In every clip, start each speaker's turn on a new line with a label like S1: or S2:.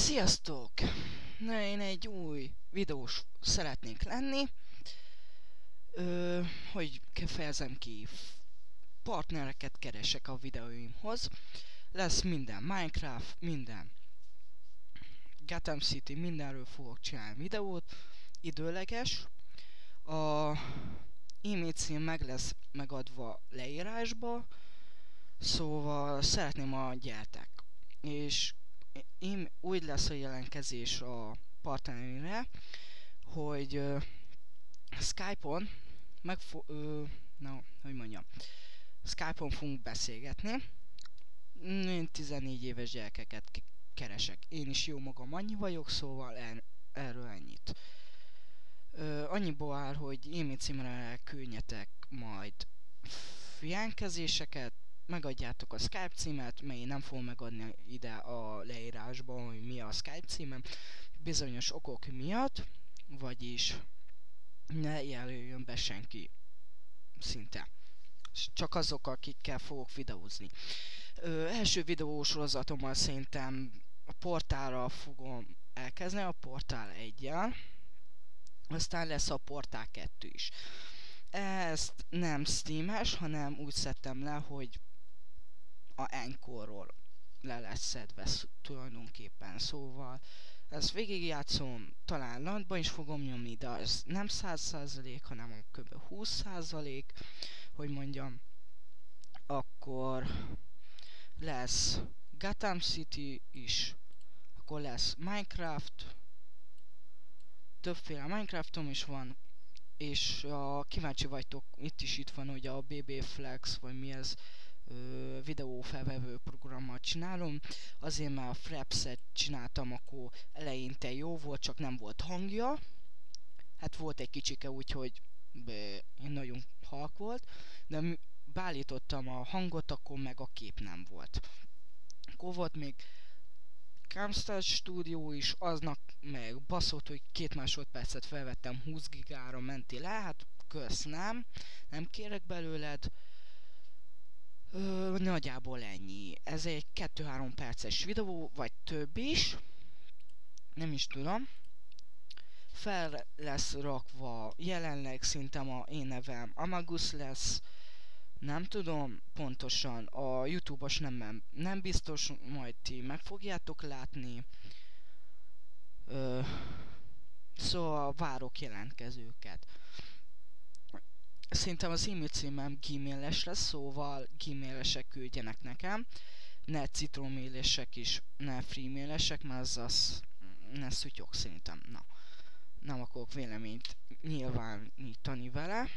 S1: Sziasztok! Na, én egy új videós szeretnék lenni, hogy fejezem ki, partnereket keresek a videóimhoz. Lesz minden Minecraft, minden Gotham City, mindenről fogok csinálni videót, időleges. A e-mail cím meg lesz megadva leírásba, szóval szeretném, a gyertek. És úgy lesz a jelentkezés a partnereimre, hogy Skype-on Skype-on fogunk beszélgetni. Én 14 éves gyerekeket keresek. Én is jó magam annyi vagyok, szóval erről ennyit. Annyiból áll, hogy e-mail címre küldjetek majd jelentkezéseket, megadjátok a Skype címet, mert én nem fogom megadni ide a leírásban, hogy mi a Skype címem, bizonyos okok miatt, vagyis ne jelöljön be senki szinte. Csak azok, akikkel fogok videózni. Első videósorozatommal szerintem a portálra fogom elkezdeni, a portál 1-jel, aztán lesz a portál 2 is. Ezt nem Steam-es, hanem úgy szedtem le, hogy a Anchorról le lesz szedve tulajdonképpen, szóval ezt végigjátszom, talán landban is fogom nyomni, de ez nem 100%, hanem kb. 20%, hogy mondjam. Akkor lesz Gotham City is, akkor lesz Minecraft, többféle Minecraftom is van, és kíváncsi vagytok, itt van, hogy a BB Flex, vagy mi ez, videófelvevő programmal csinálom, azért mert a Fraps-et csináltam, akkor eleinte jó volt, csak nem volt hangja, hát volt egy kicsike, úgyhogy nagyon halk volt, de beállítottam a hangot, akkor meg a kép nem volt. Akkor volt még Camstar Studio is, aznak meg baszott, hogy 2 másodpercet felvettem, 20 gigára menti le, hát kösz, nem kérek belőled. Nagyjából ennyi. Ez egy 2-3 perces videó, vagy több is. Nem is tudom. Fel lesz rakva, jelenleg szerintem a én nevem Amagus lesz. Nem tudom pontosan, a YouTube-os nem biztos, majd ti meg fogjátok látni. Szóval várok jelentkezőket. Szerintem az e-mail címem gmail-es lesz, szóval gmail-esek küldjenek nekem. Ne citromélesek is, ne freemailesek, mert az ne szutyok szerintem. Na, nem akarok véleményt nyilvánítani vele.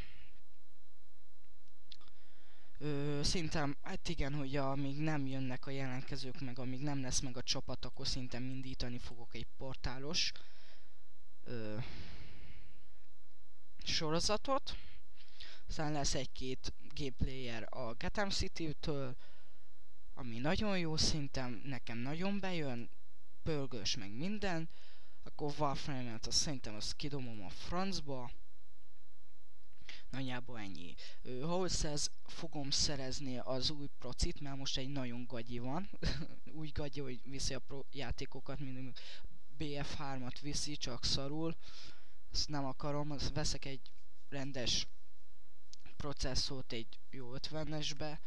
S1: Szerintem, hát igen, hogy amíg nem jönnek a jelentkezők, meg amíg nem lesz meg a csapat, akkor szerintem indítani fogok egy portálos sorozatot. Aztán lesz egy-két gameplayer a Gotham City-től, ami nagyon jó, szerintem nekem nagyon bejön, pörgős meg minden. Akkor Warframe-et szerintem kidobom a francba. Nagyjából ennyi. Ahhoz fogom szerezni az új procit, mert most egy nagyon gagyi van. Úgy gagyi, hogy viszi a játékokat, mint BF3-at viszi, csak szarul. Ezt nem akarom, azt veszek egy rendes processzort egy jó 50-esbe,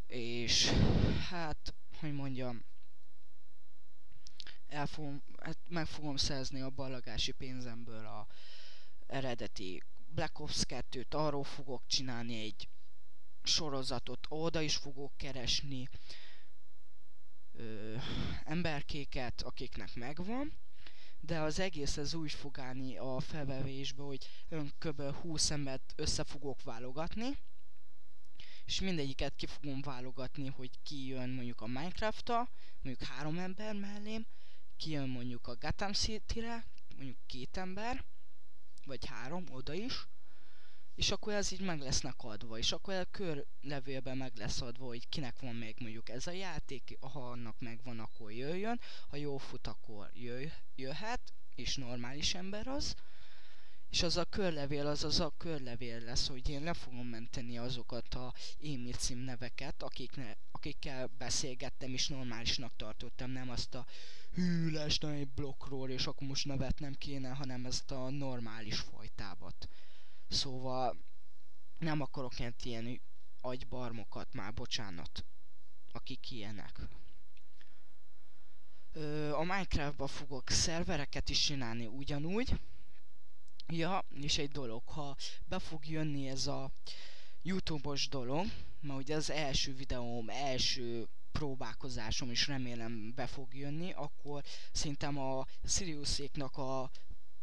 S1: és hát, hogy mondjam, meg fogom szerezni a ballagási pénzemből a eredeti Black Ops 2-t, arról fogok csinálni egy sorozatot, oda is fogok keresni emberkéket, akiknek megvan, de az egész ez úgy fog állni a felvevésbe, hogy kb. 20 embert össze fogok válogatni, és mindegyiket ki fogom válogatni, hogy ki jön mondjuk a Minecraft-ta, mondjuk 3 ember mellém, ki jön mondjuk a Gotham City-re, mondjuk 2 ember, vagy 3, oda is, és akkor ez így meg lesznek adva, és akkor a körlevélben meg lesz adva, hogy kinek van meg mondjuk ez a játék, ha annak megvan, akkor jöjjön, ha jól fut, akkor jöhet, és normális ember az, És az a körlevél, az a körlevél lesz, hogy én le fogom menteni azokat a e-mail címneveket, akikkel beszélgettem és normálisnak tartottam, nem azt a hű, leestem egy blokkról, és akkor most nevet nem kéne, hanem ezt a normális fajtábat. Szóval nem akarok ilyen agybarmokat, már bocsánat, akik ilyenek. A Minecraftba fogok szervereket is csinálni ugyanúgy. Ja, és egy dolog, ha be fog jönni ez a YouTube-os dolog, mert ugye az első videóm, első próbálkozásom is remélem be fog jönni, akkor szerintem a Siriuséknak a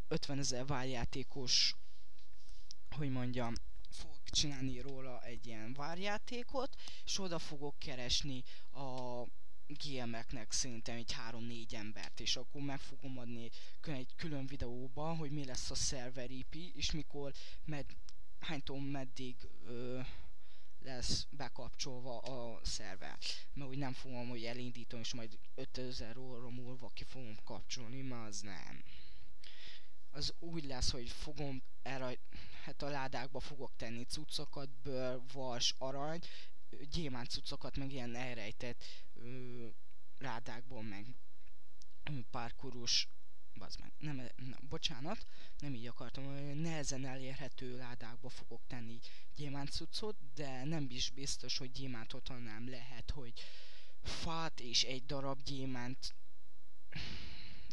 S1: 50 000 várjátékos, hogy mondjam, fog csinálni róla egy ilyen várjátékot, és oda fogok keresni a GM-eknek szerintem egy 3-4 embert, és akkor meg fogom adni egy külön videóban, hogy mi lesz a server IP, és mikor, hánytól meddig lesz bekapcsolva a szerver. Mert úgy nem fogom, hogy elindítom, és majd 5000 óra múlva ki fogom kapcsolni, mert az nem. Az úgy lesz, hogy fogom erre, hát a ládákba fogok tenni cuccokat, bőr, vas, arany, gyémánt cuccokat, meg ilyen elrejtett ládákból, meg párkurus, bazd meg, bocsánat, nem így akartam, nehezen elérhető ládákba fogok tenni gyémánt cuccot, de nem is biztos, hogy gyémántot, hanem lehet, hogy fát és egy darab gyémánt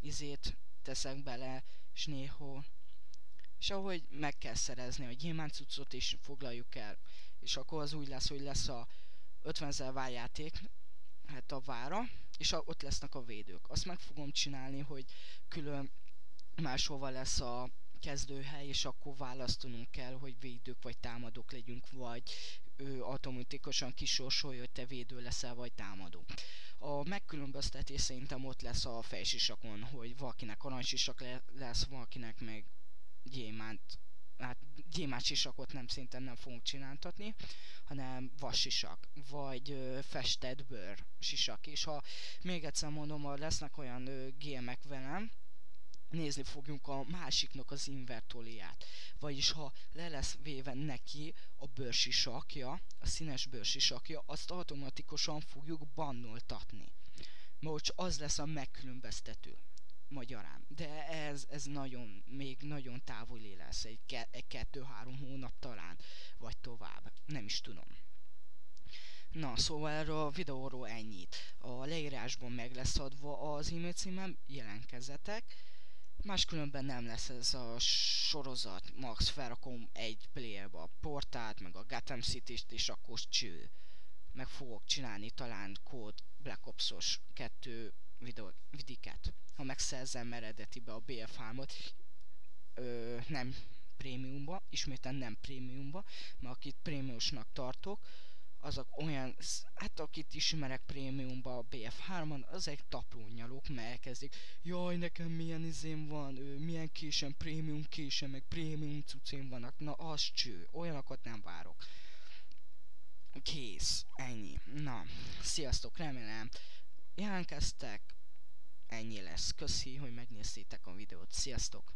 S1: izét teszek bele, és néhol. És ahogy meg kell szerezni a gyémánt cuccot, és foglaljuk el. És akkor az úgy lesz, hogy lesz a 50 000 várjáték, hát a vára, és ott lesznek a védők. Azt meg fogom csinálni, hogy külön máshova lesz a kezdőhely, és akkor választanunk kell, hogy védők vagy támadók legyünk, vagy automatikusan kisorsolja, hogy te védő leszel, vagy támadó. A megkülönböztetés szerintem ott lesz a fejsisakon, hogy valakinek aranysisak lesz, valakinek meg gyémánt. Hát gyémánt sisakot nem, szintén nem fogunk csináltatni, hanem vassisak, vagy festett bőr sisak. És ha még egyszer mondom, ha lesznek olyan GM-ek velem, nézni fogjuk a másiknak az invertóliát. Vagyis ha le lesz véve neki a bőrsisakja, a színes bőrsisakja, azt automatikusan fogjuk bannoltatni. Mert az lesz a megkülönböztető magyarán. De ez nagyon, még nagyon távoli lesz, egy 2-3 hónap talán, vagy tovább. Nem is tudom. Na, szóval erről a videóról ennyit. A leírásban meg lesz adva az e-mail címem, jelentkezzetek. Máskülönben nem lesz ez a sorozat, max felrakom egy playerbe a portát, meg a Gotham City-t, és akkor cső. Meg fogok csinálni talán Code Black Ops-os 2 vidiket. Ha megszerzem eredetibe a BF3-ot, nem prémiumba, isméten nem prémiumba, mert akit prémiumosnak tartok, azok olyan, hát akit ismerek prémiumba a BF3-on, az egy tapró-nyalók, mert elkezdik, jaj, nekem milyen izém van, milyen késem, prémium késem, meg prémium cuccém vannak, na az cső, olyanokat nem várok. Kész, ennyi. Na, sziasztok, remélem jelentkeztek, ennyi lesz. Köszi, hogy megnéztétek a videót, sziasztok!